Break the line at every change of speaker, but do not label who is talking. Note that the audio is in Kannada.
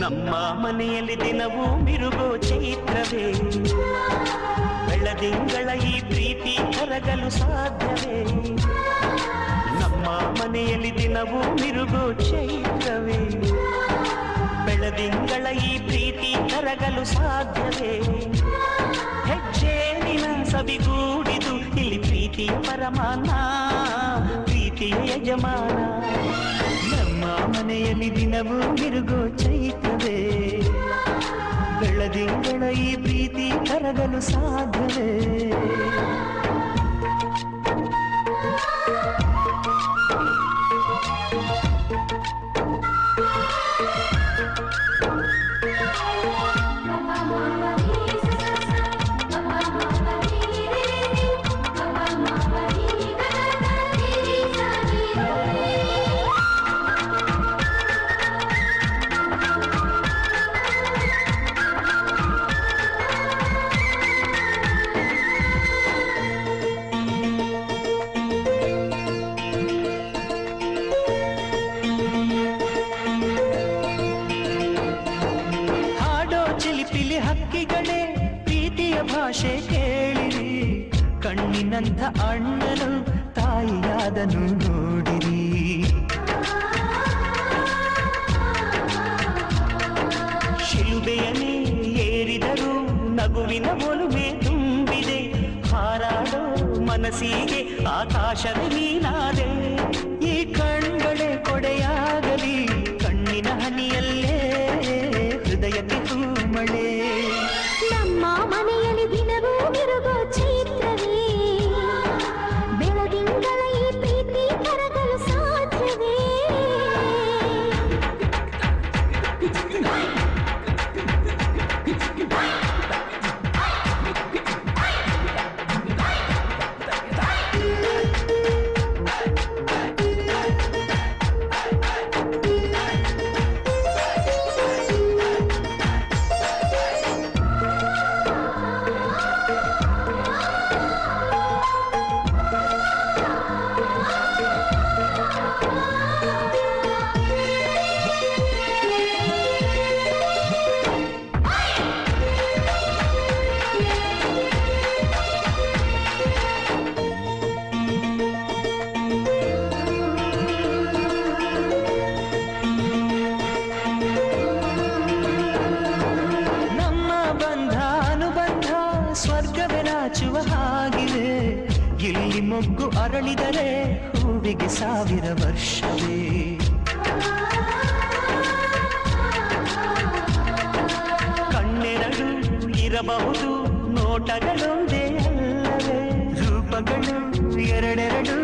ನಮ್ಮ ಮನೆಯಲ್ಲಿ ದಿನವೂ ಮಿರುಗೋ ಚೈತ್ರವೇ, ಬೆಳದಿಂಗಳ ಈ ಪ್ರೀತಿ ಕರಗಲು ಸಾಧ್ಯವೇ? ನಮ್ಮ ಮನೆಯಲ್ಲಿ ದಿನವೂ ಮಿರುಗೋ ಚೈತ್ರವೇ, ಬೆಳದಿಂಗಳ ಈ ಪ್ರೀತಿ ಕರಗಲು ಸಾಧ್ಯವೇ? ಹೆಜ್ಜೇನಿನ ಸವಿಗೂಡಿದು ಇಲ್ಲಿ ಪ್ರೀತಿಯ ಪರಮಾನ, ಪ್ರೀತಿಯ ಯಜಮಾನ. ನಮ್ಮ ಮನೆಯಲ್ಲಿ ದಿನವೂ ಮಿರುಗೋ ಚೈತ್ರವೇ, ಬೆಳದಿಂಗಳ ಈ ಪ್ರೀತಿ ಕರಗಲು ಸಾಧ್ಯವೇ? ಚಿಲಿಪಿಲಿ ಹಕ್ಕಿಗಳೇ ಪ್ರೀತಿಯ ಭಾಷೆ ಕೇಳಿರಿ, ಕಣ್ಣಿನಂಥ ಅಣ್ಣನು ತಾಯಿಯಾದನು ನೋಡಿರಿ. ಶಿಲುಬೆಯನೇ ಏರಿದರು ನಗುವಿನ ಒಲುಮೆ ತುಂಬಿದೆ, ಹಾರಾಡೋ ಮನಸ್ಸಿಗೆ ಆಕಾಶವೇ ನೀನಾದೆ. ಈ ಕಣ್ಗಳೇ ಕೊಡೆಯಾಗಲಿ ಕಣ್ಣಿನ ಹನಿಯಲ್ಲೇ ಹೃದಯಕ್ಕೆ ತೂಮಳೆ.
ನಮ್ಮ ಮನೆಯಲ್ಲಿ ದಿನವೂ ಮಿರುಗೋ ಚೈತ್ರವೇ, ಬೆಳದಿಂಗಳ ಈ ಪ್ರೀತಿ ಕರಗಲು ಸಾಧ್ಯವೇ?
ಸ್ವರ್ಗವೇ ನಾಚುವ ಹಾಗಿದೆ, ಇಲ್ಲಿ ಮೊಗ್ಗು ಅರಳಿದರೆ ಹೂವಿಗೆ 1000 ವರ್ಷವೇ. ಕಣ್ಣೆರಡು ಇರಬಹುದು ನೋಟಗಳೊಂದೇ ಅಲ್ಲವೇ, ರೂಪಗಳು ಎರಡೆರಡು